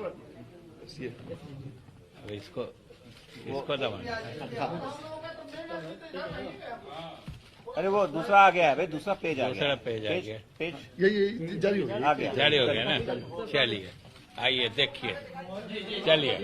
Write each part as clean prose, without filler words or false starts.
अब इसको दबाना। अरे वो दूसरा आ गया है भाई, दूसरा पेज आ गया। दूसरा पेज आ गया। पेज ये जारी हो गया। आ गया, जारी हो गया ना। चलिए आइए देखिए, चलिए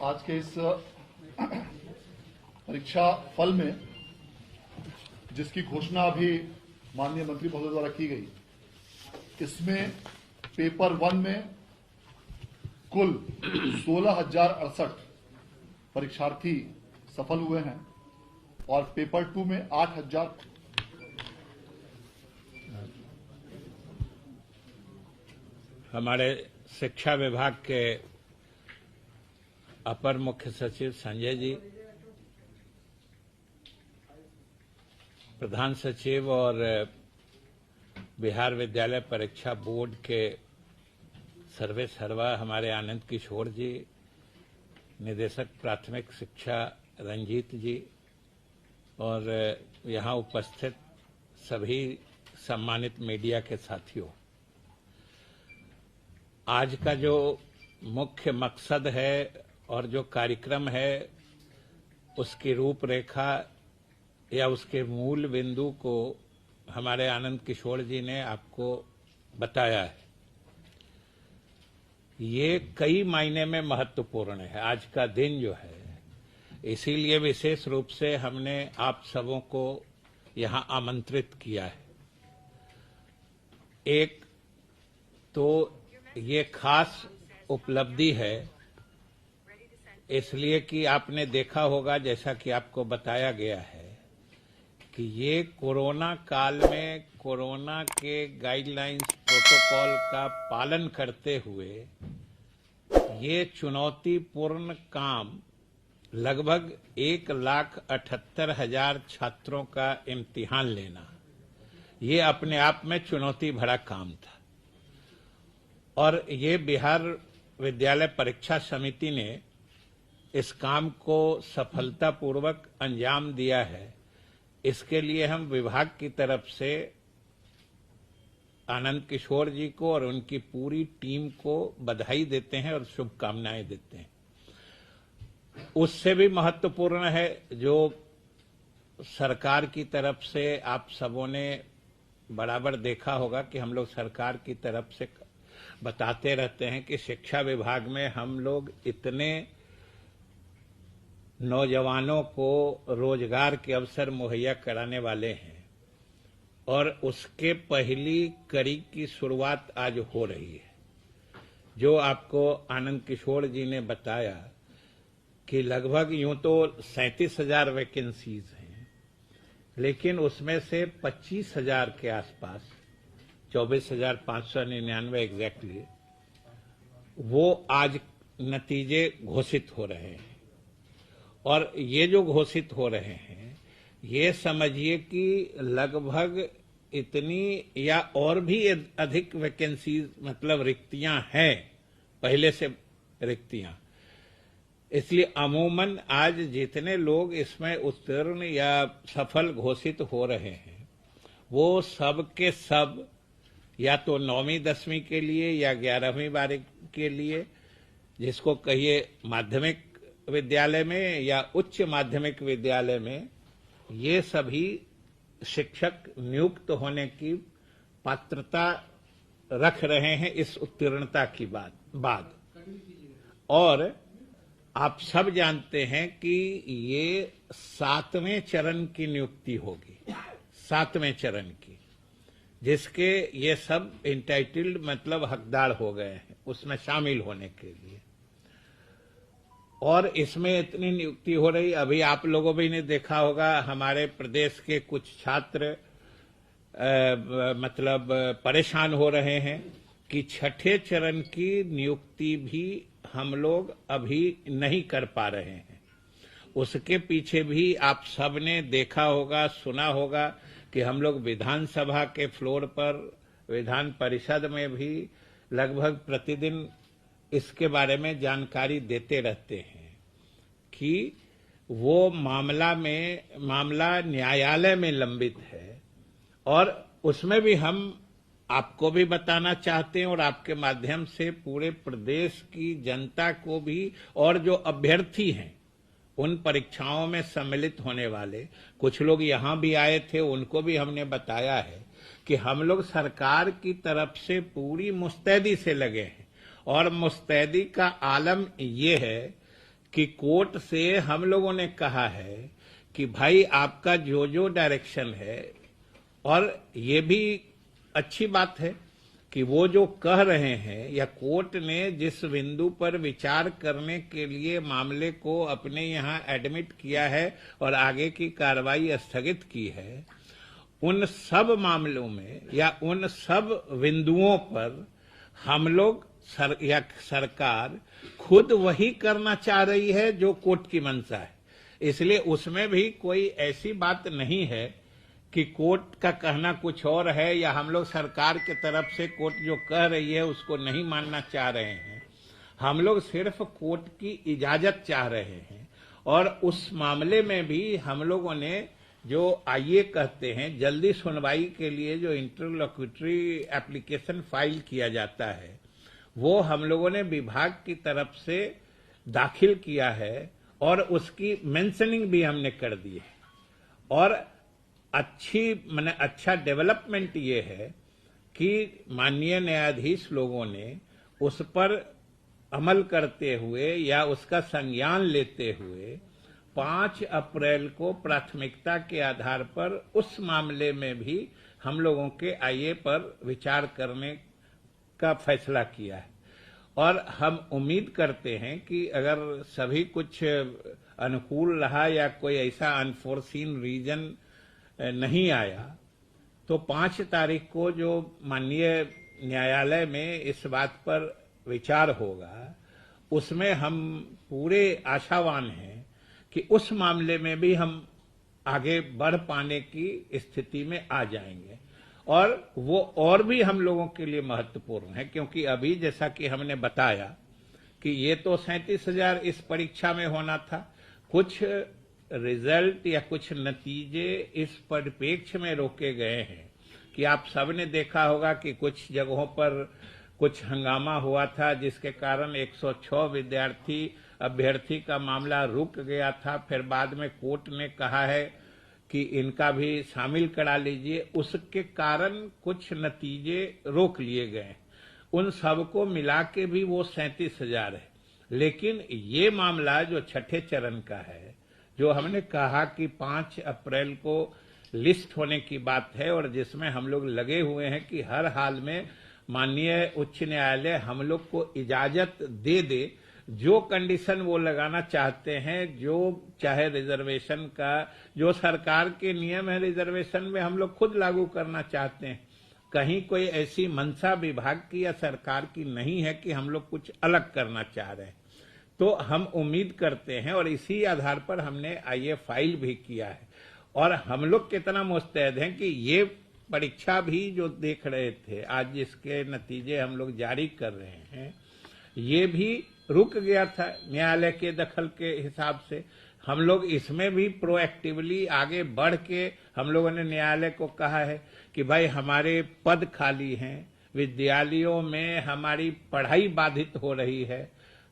आज के इस परीक्षा फल में जिसकी घोषणा अभी माननीय मंत्री महोदय द्वारा की गई, इसमें पेपर 1 में कुल 16,068 परीक्षार्थी सफल हुए हैं और पेपर 2 में 8,000। हमारे शिक्षा विभाग के अपर मुख्य सचिव संजय जी, प्रधान सचिव और बिहार विद्यालय परीक्षा बोर्ड के सर्वे सर्वा हमारे आनंद किशोर जी, निदेशक प्राथमिक शिक्षा रंजीत जी और यहाँ उपस्थित सभी सम्मानित मीडिया के साथियों, आज का जो मुख्य मकसद है और जो कार्यक्रम है उसकी रूपरेखा या उसके मूल बिंदु को हमारे आनंद किशोर जी ने आपको बताया है। ये कई मायने में महत्वपूर्ण है आज का दिन जो है, इसीलिए विशेष रूप से हमने आप सबों को यहां आमंत्रित किया है। एक तो ये खास उपलब्धि है इसलिए कि आपने देखा होगा, जैसा कि आपको बताया गया है, कि ये कोरोना काल में कोरोना के गाइडलाइंस प्रोटोकॉल का पालन करते हुए ये चुनौतीपूर्ण काम लगभग 1,78,000 छात्रों का इम्तिहान लेना, ये अपने आप में चुनौती भरा काम था। और ये बिहार विद्यालय परीक्षा समिति ने इस काम को सफलतापूर्वक अंजाम दिया है। इसके लिए हम विभाग की तरफ से आनंद किशोर जी को और उनकी पूरी टीम को बधाई देते हैं और शुभकामनाएं देते हैं। उससे भी महत्वपूर्ण है जो सरकार की तरफ से आप सबों ने बराबर देखा होगा कि हम लोग सरकार की तरफ से बताते रहते हैं कि शिक्षा विभाग में हम लोग इतने नौजवानों को रोजगार के अवसर मुहैया कराने वाले हैं और उसके पहली कड़ी की शुरुआत आज हो रही है। जो आपको आनंद किशोर जी ने बताया कि लगभग यूं तो 37,000 वैकेंसीज हैं, लेकिन उसमें से 25,000 के आसपास 24,599 एग्जैक्टली वो आज नतीजे घोषित हो रहे हैं। और ये जो घोषित हो रहे हैं, ये समझिए कि लगभग इतनी या और भी अधिक वैकेंसीज, मतलब रिक्तियां हैं, पहले से रिक्तियां। इसलिए अमूमन आज जितने लोग इसमें उत्तीर्ण या सफल घोषित हो रहे हैं, वो सब के सब या तो 9वीं 10वीं के लिए या 11वीं 12वीं के लिए, जिसको कहिए माध्यमिक विद्यालय में या उच्च माध्यमिक विद्यालय में, ये सभी शिक्षक नियुक्त होने की पात्रता रख रहे हैं इस उत्तीर्णता की बाद। और आप सब जानते हैं कि ये 7वें चरण की नियुक्ति होगी, 7वें चरण की, जिसके ये सब इंटाइटल्ड मतलब हकदार हो गए हैं उसमें शामिल होने के लिए। और इसमें इतनी नियुक्ति हो रही, अभी आप लोगों भी ने देखा होगा, हमारे प्रदेश के कुछ छात्र मतलब परेशान हो रहे हैं कि 6ठे चरण की नियुक्ति भी हम लोग अभी नहीं कर पा रहे हैं। उसके पीछे भी आप सबने देखा होगा, सुना होगा कि हम लोग विधानसभा के फ्लोर पर विधान परिषद में भी लगभग प्रतिदिन इसके बारे में जानकारी देते रहते हैं कि वो मामला न्यायालय में लंबित है और उसमें भी हम आपको भी बताना चाहते हैं और आपके माध्यम से पूरे प्रदेश की जनता को भी और जो अभ्यर्थी हैं उन परीक्षाओं में सम्मिलित होने वाले कुछ लोग यहां भी आए थे, उनको भी हमने बताया है कि हम लोग सरकार की तरफ से पूरी मुस्तैदी से लगे हैं और मुस्तैदी का आलम ये है कि कोर्ट से हम लोगों ने कहा है कि भाई आपका जो जो डायरेक्शन है, और ये भी अच्छी बात है कि वो जो कह रहे हैं या कोर्ट ने जिस बिंदु पर विचार करने के लिए मामले को अपने यहां एडमिट किया है और आगे की कार्रवाई स्थगित की है, उन सब मामलों में या उन सब बिंदुओं पर हम लोग सरकार खुद वही करना चाह रही है जो कोर्ट की मंशा है। इसलिए उसमें भी कोई ऐसी बात नहीं है कि कोर्ट का कहना कुछ और है या हम लोग सरकार की तरफ से कोर्ट जो कह रही है उसको नहीं मानना चाह रहे हैं। हम लोग सिर्फ कोर्ट की इजाजत चाह रहे हैं और उस मामले में भी हम लोगों ने जो आइए कहते हैं जल्दी सुनवाई के लिए जो इंटरलोक्यूटरी एप्लीकेशन फाइल किया जाता है वो हम लोगों ने विभाग की तरफ से दाखिल किया है और उसकी मेंशनिंग भी हमने कर दी है। और अच्छा डेवलपमेंट ये है कि माननीय न्यायाधीश लोगों ने उस पर अमल करते हुए या उसका संज्ञान लेते हुए 5 अप्रैल को प्राथमिकता के आधार पर उस मामले में भी हम लोगों के आईए पर विचार करने का फैसला किया है। और हम उम्मीद करते हैं कि अगर सभी कुछ अनुकूल रहा या कोई ऐसा अनफोर्सीन रीजन नहीं आया तो 5 तारीख को जो माननीय न्यायालय में इस बात पर विचार होगा उसमें हम पूरे आशावान हैं कि उस मामले में भी हम आगे बढ़ पाने की स्थिति में आ जाएंगे। और वो और भी हम लोगों के लिए महत्वपूर्ण है क्योंकि अभी जैसा कि हमने बताया कि ये तो 37,000 इस परीक्षा में होना था, कुछ रिजल्ट या कुछ नतीजे इस परिप्रेक्ष्य में रोके गए हैं कि आप सबने देखा होगा कि कुछ जगहों पर कुछ हंगामा हुआ था जिसके कारण 106 अभ्यर्थी का मामला रुक गया था। फिर बाद में कोर्ट ने कहा है कि इनका भी शामिल करा लीजिए, उसके कारण कुछ नतीजे रोक लिए गए। उन सबको मिला के भी वो 37,000 है। लेकिन ये मामला जो छठे चरण का है, जो हमने कहा कि 5 अप्रैल को लिस्ट होने की बात है और जिसमें हम लोग लगे हुए हैं कि हर हाल में माननीय उच्च न्यायालय हम लोग को इजाजत दे दे, जो कंडीशन वो लगाना चाहते हैं, जो चाहे रिजर्वेशन का जो सरकार के नियम है रिजर्वेशन में हम लोग खुद लागू करना चाहते हैं। कहीं कोई ऐसी मंशा विभाग की या सरकार की नहीं है कि हम लोग कुछ अलग करना चाह रहे हैं। तो हम उम्मीद करते हैं और इसी आधार पर हमने आईए फाइल भी किया है। और हम लोग कितना मुस्तैद हैं कि ये परीक्षा भी जो देख रहे थे, आज जिसके नतीजे हम लोग जारी कर रहे हैं, ये भी रुक गया था न्यायालय के दखल के हिसाब से। हम लोग इसमें भी प्रोएक्टिवली आगे बढ़ के हम लोगों ने न्यायालय को कहा है कि भाई हमारे पद खाली हैं, विद्यालयों में हमारी पढ़ाई बाधित हो रही है,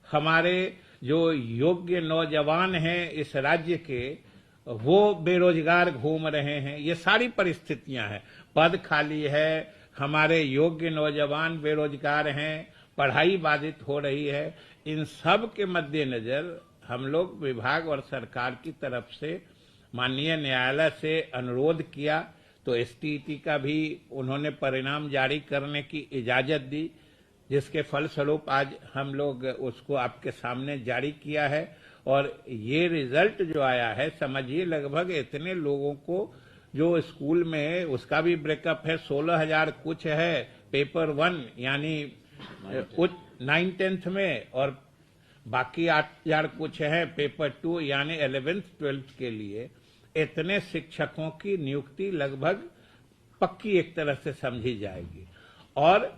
हमारे जो योग्य नौजवान हैं इस राज्य के वो बेरोजगार घूम रहे हैं, ये सारी परिस्थितियां हैं। पद खाली है, हमारे योग्य नौजवान बेरोजगार हैं, पढ़ाई बाधित हो रही है। इन सब के मद्देनजर हम लोग विभाग और सरकार की तरफ से माननीय न्यायालय से अनुरोध किया तो एसटीईटी का भी उन्होंने परिणाम जारी करने की इजाजत दी, जिसके फलस्वरूप आज हम लोग उसको आपके सामने जारी किया है। और ये रिजल्ट जो आया है, समझिए लगभग इतने लोगों को जो स्कूल में है उसका भी ब्रेकअप है। 16,000 कुछ है पेपर 1 यानी 9th-10th में, और बाकी 8,000 कुछ है पेपर 2 यानी 11th-12th के लिए। इतने शिक्षकों की नियुक्ति लगभग पक्की एक तरह से समझी जाएगी। और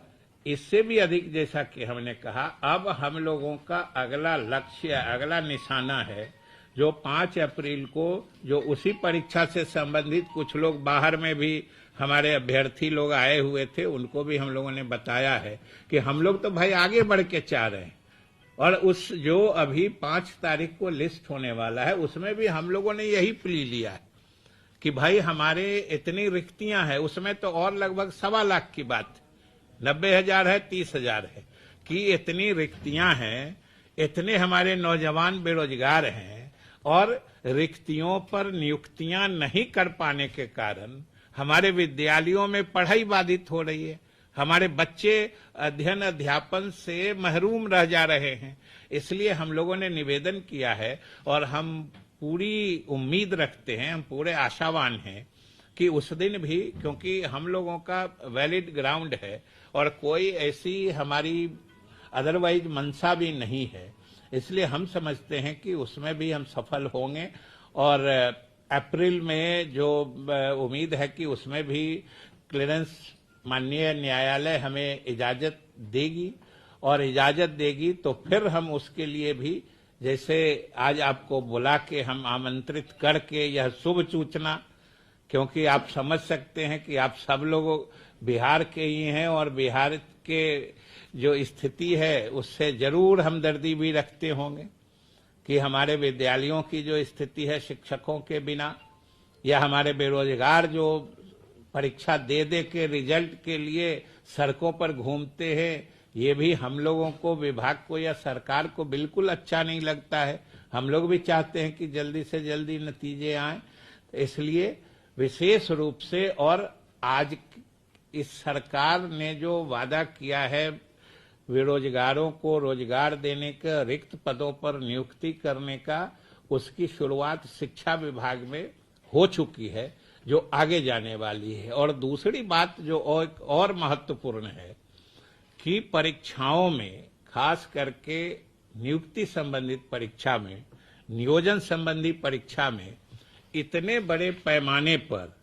इससे भी अधिक, जैसा कि हमने कहा, अब हम लोगों का अगला लक्ष्य, अगला निशाना है जो 5 अप्रैल को, जो उसी परीक्षा से संबंधित कुछ लोग बाहर में भी हमारे अभ्यर्थी लोग आए हुए थे, उनको भी हम लोगों ने बताया है कि हम लोग तो भाई आगे बढ़ के चाह रहे हैं, और उस जो अभी 5 तारीख को लिस्ट होने वाला है उसमें भी हम लोगों ने यही प्ली लिया है कि भाई हमारे इतनी रिक्तियां हैं, उसमें तो और लगभग 1.25 लाख की बात, 90,000 है, 30,000 है कि इतनी रिक्तियां हैं, इतने हमारे नौजवान बेरोजगार हैं, और रिक्तियों पर नियुक्तियां नहीं कर पाने के कारण हमारे विद्यालयों में पढ़ाई बाधित हो रही है, हमारे बच्चे अध्ययन अध्यापन से महरूम रह जा रहे हैं। इसलिए हम लोगों ने निवेदन किया है और हम पूरी उम्मीद रखते हैं, हम पूरे आशावान हैं कि उस दिन भी, क्योंकि हम लोगों का वैलिड ग्राउंड है और कोई ऐसी हमारी अदरवाइज मंशा भी नहीं है, इसलिए हम समझते हैं कि उसमें भी हम सफल होंगे। और अप्रैल में जो उम्मीद है कि उसमें भी क्लियरेंस माननीय न्यायालय हमें इजाजत देगी, और इजाजत देगी तो फिर हम उसके लिए भी, जैसे आज आपको बुला के हम आमंत्रित करके यह शुभ सूचना, क्योंकि आप समझ सकते हैं कि आप सब लोग बिहार के ही हैं और बिहार के जो स्थिति है उससे जरूर हमदर्दी भी रखते होंगे कि हमारे विद्यालयों की जो स्थिति है शिक्षकों के बिना, या हमारे बेरोजगार जो परीक्षा दे दे के रिजल्ट के लिए सड़कों पर घूमते हैं, ये भी हम लोगों को, विभाग को या सरकार को बिल्कुल अच्छा नहीं लगता है। हम लोग भी चाहते हैं कि जल्दी से जल्दी नतीजे आएं, इसलिए विशेष रूप से, और आज इस सरकार ने जो वादा किया है बेरोजगारों को रोजगार देने का, रिक्त पदों पर नियुक्ति करने का, उसकी शुरुआत शिक्षा विभाग में हो चुकी है, जो आगे जाने वाली है। और दूसरी बात जो और महत्वपूर्ण है कि परीक्षाओं में, खास करके नियुक्ति संबंधित परीक्षा में, नियोजन संबंधी परीक्षा में, इतने बड़े पैमाने पर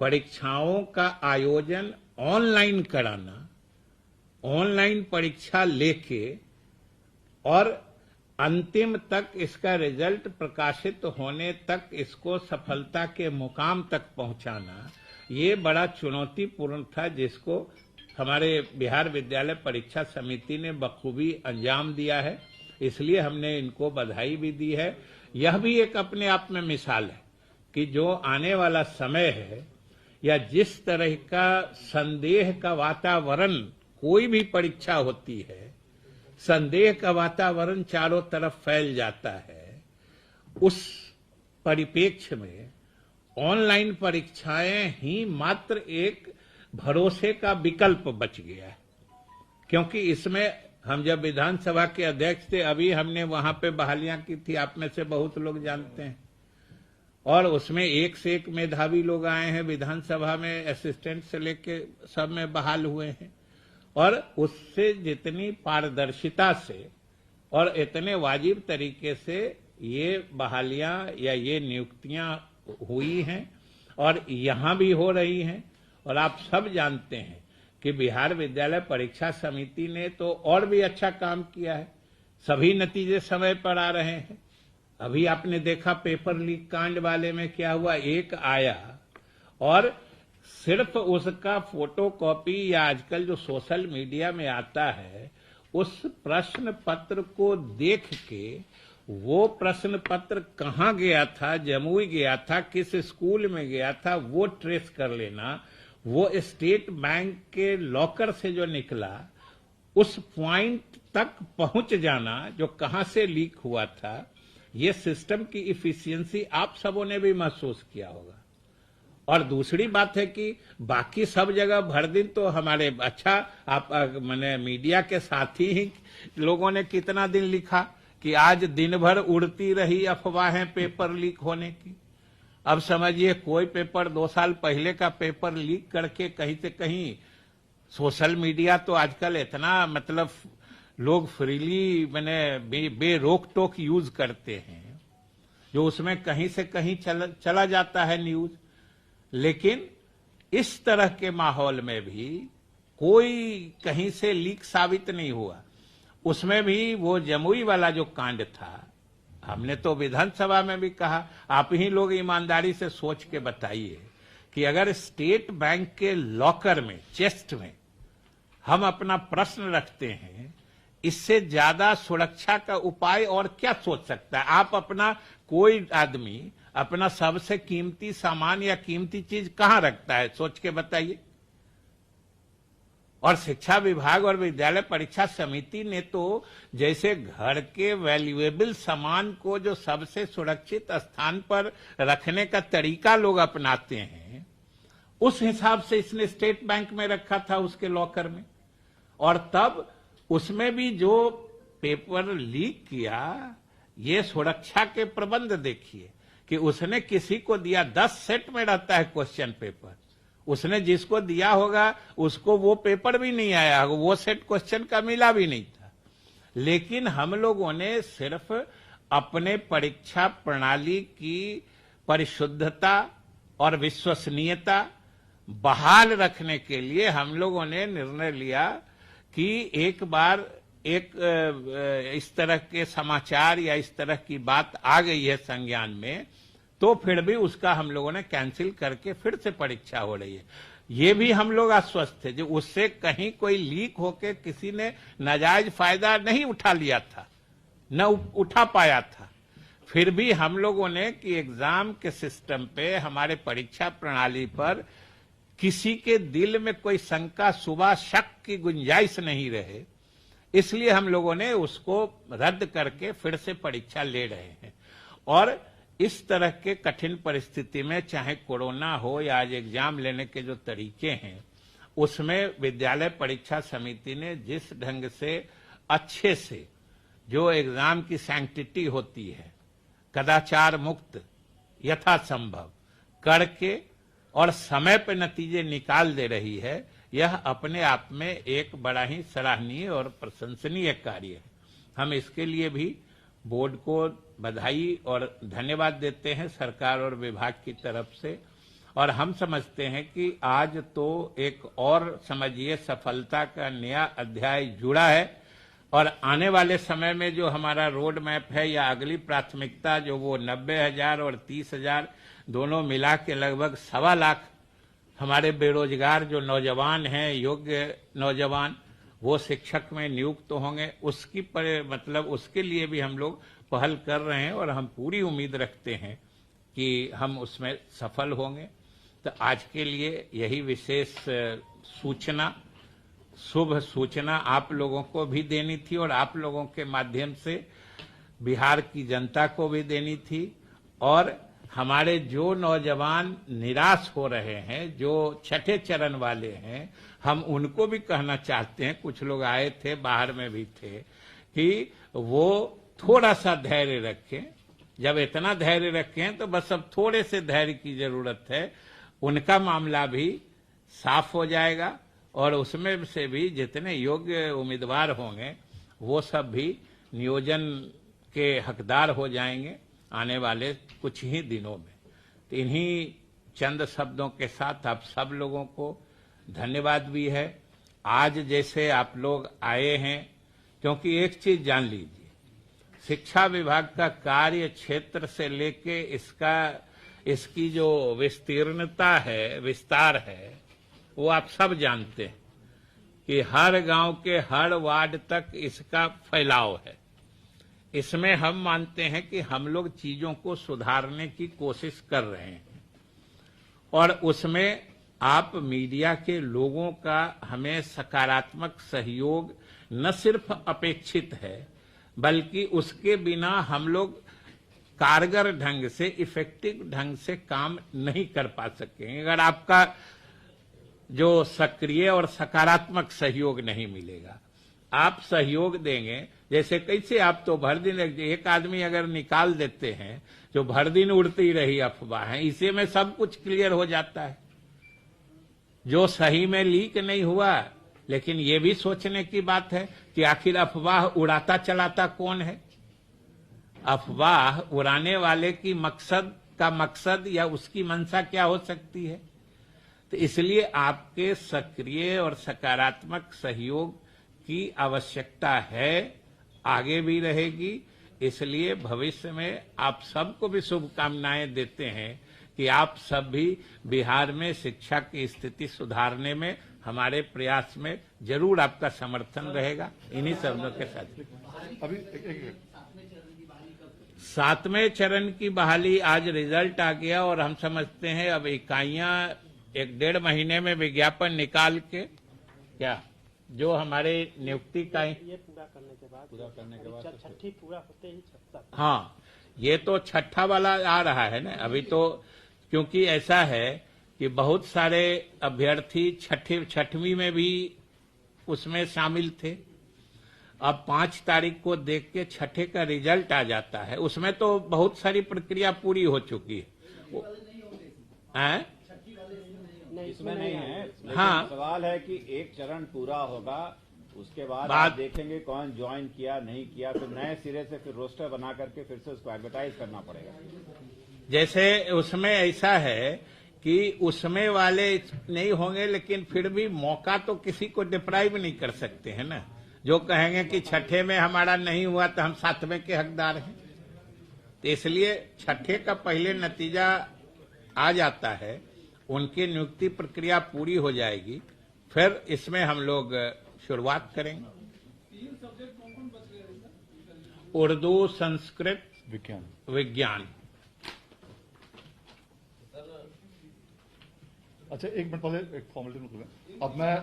परीक्षाओं का आयोजन ऑनलाइन कराना, ऑनलाइन परीक्षा लेके और अंतिम तक इसका रिजल्ट प्रकाशित होने तक इसको सफलता के मुकाम तक पहुंचाना, ये बड़ा चुनौतीपूर्ण था, जिसको हमारे बिहार विद्यालय परीक्षा समिति ने बखूबी अंजाम दिया है। इसलिए हमने इनको बधाई भी दी है। यह भी एक अपने आप में मिसाल है कि जो आने वाला समय है, या जिस तरह का संदेह का वातावरण कोई भी परीक्षा होती है, संदेह का वातावरण चारों तरफ फैल जाता है, उस परिप्रेक्ष्य में ऑनलाइन परीक्षाएं ही मात्र एक भरोसे का विकल्प बच गया है। क्योंकि इसमें हम जब विधानसभा के अध्यक्ष थे, अभी हमने वहां पे बहालियां की थी, आप में से बहुत लोग जानते हैं, और उसमें एक से एक मेधावी लोग आए हैं विधानसभा में, असिस्टेंट से लेके सब में बहाल हुए हैं, और उससे जितनी पारदर्शिता से और इतने वाजिब तरीके से ये बहालियां या ये नियुक्तियां हुई हैं और यहां भी हो रही हैं। और आप सब जानते हैं कि बिहार विद्यालय परीक्षा समिति ने तो और भी अच्छा काम किया है, सभी नतीजे समय पर आ रहे हैं। अभी आपने देखा पेपर लीक कांड वाले में क्या हुआ, एक आया और सिर्फ उसका फोटो कॉपी, या आजकल जो सोशल मीडिया में आता है, उस प्रश्न पत्र को देख के, वो प्रश्न पत्र कहाँ गया था, जमुई गया था, किस स्कूल में गया था, वो ट्रेस कर लेना, वो स्टेट बैंक के लॉकर से जो निकला उस पॉइंट तक पहुंच जाना जो कहां से लीक हुआ था, ये सिस्टम की इफिशियंसी आप सबों ने भी महसूस किया होगा। और दूसरी बात है कि बाकी सब जगह भर दिन तो हमारे, अच्छा आप मैंने मीडिया के साथी ही लोगों ने कितना दिन लिखा कि आज दिन भर उड़ती रही अफवाहें पेपर लीक होने की। अब समझिए कोई पेपर 2 साल पहले का पेपर लीक करके कहीं से कहीं, सोशल मीडिया तो आजकल इतना मतलब लोग फ्रीली मैंने बेरोक टोक यूज करते हैं, जो उसमें कहीं से कहीं चला जाता है न्यूज। लेकिन इस तरह के माहौल में भी कोई कहीं से लीक साबित नहीं हुआ। उसमें भी वो जमुई वाला जो कांड था, हमने तो विधानसभा में भी कहा, आप ही लोग ईमानदारी से सोच के बताइए कि अगर स्टेट बैंक के लॉकर में, चेस्ट में हम अपना प्रश्न रखते हैं, इससे ज्यादा सुरक्षा का उपाय और क्या सोच सकता है? आप अपना, कोई आदमी अपना सबसे कीमती सामान या कीमती चीज कहां रखता है? सोच के बताइए। और शिक्षा विभाग और विद्यालय परीक्षा समिति ने तो जैसे घर के वैल्यूएबल सामान को जो सबसे सुरक्षित स्थान पर रखने का तरीका लोग अपनाते हैं, उस हिसाब से इसने स्टेट बैंक में रखा था, उसके लॉकर में। और तब उसमें भी जो पेपर लीक किया, ये सुरक्षा के प्रबंध देखिए कि उसने किसी को दिया, 10 सेट में रहता है क्वेश्चन पेपर, उसने जिसको दिया होगा उसको वो पेपर भी नहीं आया होगा, वो सेट क्वेश्चन का मिला भी नहीं था। लेकिन हम लोगों ने सिर्फ अपने परीक्षा प्रणाली की परिशुद्धता और विश्वसनीयता बहाल रखने के लिए हम लोगों ने निर्णय लिया कि एक बार एक इस तरह के समाचार या इस तरह की बात आ गई है संज्ञान में, तो फिर भी उसका हम लोगों ने कैंसिल करके फिर से परीक्षा हो रही है। ये भी हम लोग आश्वस्त थे जो उससे कहीं कोई लीक होके किसी ने नाजायज फायदा नहीं उठा लिया था, न उठा पाया था। फिर भी हम लोगों ने कि एग्जाम के सिस्टम पे, हमारे परीक्षा प्रणाली पर किसी के दिल में कोई शंका, शुबा, शक की गुंजाइश नहीं रहे, इसलिए हम लोगों ने उसको रद्द करके फिर से परीक्षा ले रहे हैं। और इस तरह के कठिन परिस्थिति में, चाहे कोरोना हो या आज एग्जाम लेने के जो तरीके हैं, उसमें विद्यालय परीक्षा समिति ने जिस ढंग से अच्छे से जो एग्जाम की सैंक्टिटी होती है, कदाचार मुक्त यथासंभव करके और समय पर नतीजे निकाल दे रही है, यह अपने आप में एक बड़ा ही सराहनीय और प्रशंसनीय कार्य है। हम इसके लिए भी बोर्ड को बधाई और धन्यवाद देते हैं सरकार और विभाग की तरफ से। और हम समझते हैं कि आज तो एक और समझिए सफलता का नया अध्याय जुड़ा है, और आने वाले समय में जो हमारा रोड मैप है या अगली प्राथमिकता जो वो 90,000 और 30,000 दोनों मिला के लगभग 1.25 लाख हमारे बेरोजगार जो नौजवान हैं, योग्य नौजवान, वो शिक्षक में नियुक्त होंगे, उसकी मतलब उसके लिए भी हम लोग पहल कर रहे हैं और हम पूरी उम्मीद रखते हैं कि हम उसमें सफल होंगे। तो आज के लिए यही विशेष सूचना, शुभ सूचना आप लोगों को भी देनी थी और आप लोगों के माध्यम से बिहार की जनता को भी देनी थी। और हमारे जो नौजवान निराश हो रहे हैं, जो छठे चरण वाले हैं, हम उनको भी कहना चाहते हैं, कुछ लोग आए थे, बाहर में भी थे, कि वो थोड़ा सा धैर्य रखें। जब इतना धैर्य रखें तो बस अब थोड़े से धैर्य की जरूरत है, उनका मामला भी साफ हो जाएगा और उसमें से भी जितने योग्य उम्मीदवार होंगे वो सब भी नियोजन के हकदार हो जाएंगे आने वाले कुछ ही दिनों में। तो इन्हीं चंद शब्दों के साथ आप सब लोगों को धन्यवाद भी है। आज जैसे आप लोग आए हैं, क्योंकि एक चीज जान लीजिए, शिक्षा विभाग का कार्य क्षेत्र से लेके इसकी जो विस्तीर्णता है, विस्तार है, वो आप सब जानते हैं कि हर गांव के हर वार्ड तक इसका फैलाव है। इसमें हम मानते हैं कि हम लोग चीजों को सुधारने की कोशिश कर रहे हैं और उसमें आप मीडिया के लोगों का हमें सकारात्मक सहयोग न सिर्फ अपेक्षित है, बल्कि उसके बिना हम लोग कारगर ढंग से, इफेक्टिव ढंग से काम नहीं कर पा सकेंगे अगर आपका जो सक्रिय और सकारात्मक सहयोग नहीं मिलेगा। आप सहयोग देंगे, जैसे कैसे आप तो भर दिन एक आदमी अगर निकाल देते हैं, जो भर दिन उड़ती रही अफवाहें, इसी में सब कुछ क्लियर हो जाता है। जो सही में लीक नहीं हुआ, लेकिन ये भी सोचने की बात है कि आखिर अफवाह उड़ाता चलाता कौन है। अफवाह उड़ाने वाले की मकसद या उसकी मंशा क्या हो सकती है। तो तो इसलिए आपके सक्रिय और सकारात्मक सहयोग की आवश्यकता है, आगे भी रहेगी। इसलिए भविष्य में आप सबको भी शुभकामनाएं देते हैं कि आप सब भी बिहार में शिक्षा की स्थिति सुधारने में हमारे प्रयास में जरूर आपका समर्थन रहेगा। इन्हीं शब्दों के साथ अभी एक 7वें चरण की बहाली आज रिजल्ट आ गया और हम समझते हैं अब इकाइयां 1-1.5 महीने में विज्ञापन निकाल के क्या जो हमारे नियुक्ति का ये पूरा करने के बाद छठी पूरा होते ही 76। हाँ, ये तो छठा वाला आ रहा है ना अभी तो, क्योंकि ऐसा है कि बहुत सारे अभ्यर्थी छठवीं में भी उसमें शामिल थे। अब 5 तारीख को देख के छठे का रिजल्ट आ जाता है, उसमें तो बहुत सारी प्रक्रिया पूरी हो चुकी है। इसमें नहीं है, लेकिन हाँ। सवाल है कि एक चरण पूरा होगा, उसके बाद बात- आप देखेंगे कौन ज्वाइन किया नहीं किया, फिर नए सिरे से फिर रोस्टर बना करके फिर से उसको एडवर्टाइज करना पड़ेगा। जैसे उसमें ऐसा है कि उसमें वाले नहीं होंगे, लेकिन फिर भी मौका तो किसी को डिप्राइव नहीं कर सकते हैं ना। जो कहेंगे कि छठे में हमारा नहीं हुआ तो हम 7वें के हकदार हैं, तो इसलिए छठे का पहले नतीजा आ जाता है, उनकी नियुक्ति प्रक्रिया पूरी हो जाएगी, फिर इसमें हम लोग शुरुआत करेंगे। उर्दू, संस्कृत, विज्ञान। अच्छा, 1 मिनट पहले एक फॉर्मेलिटी में करें। अब मैं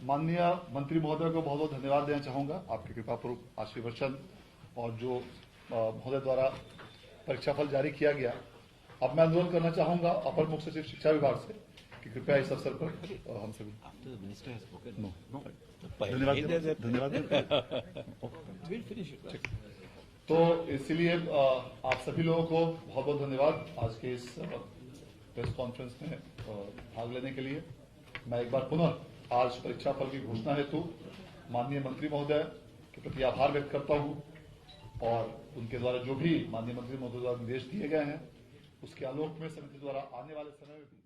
माननीय मंत्री महोदय को बहुत बहुत धन्यवाद देना चाहूंगा, आपकी कृपा पूर्वक आशीर्वचन और जो महोदय द्वारा परीक्षाफल जारी किया गया। अब मैं अनुरोध करना चाहूंगा अपर मुख्य सचिव शिक्षा विभाग से कि कृपया इस अवसर पर हम सभी धन्यवाद। तो इसलिए आप सभी लोगों को बहुत बहुत धन्यवाद आज के इस प्रेस कॉन्फ्रेंस में भाग लेने के लिए। मैं एक बार पुनः आज परीक्षा फल की घोषणा हेतु माननीय मंत्री महोदय के प्रति आभार व्यक्त करता हूं और उनके द्वारा जो भी माननीय मंत्री महोदय द्वारा निर्देश दिए गए हैं उसके आलोक में समिति द्वारा आने वाले समय में भी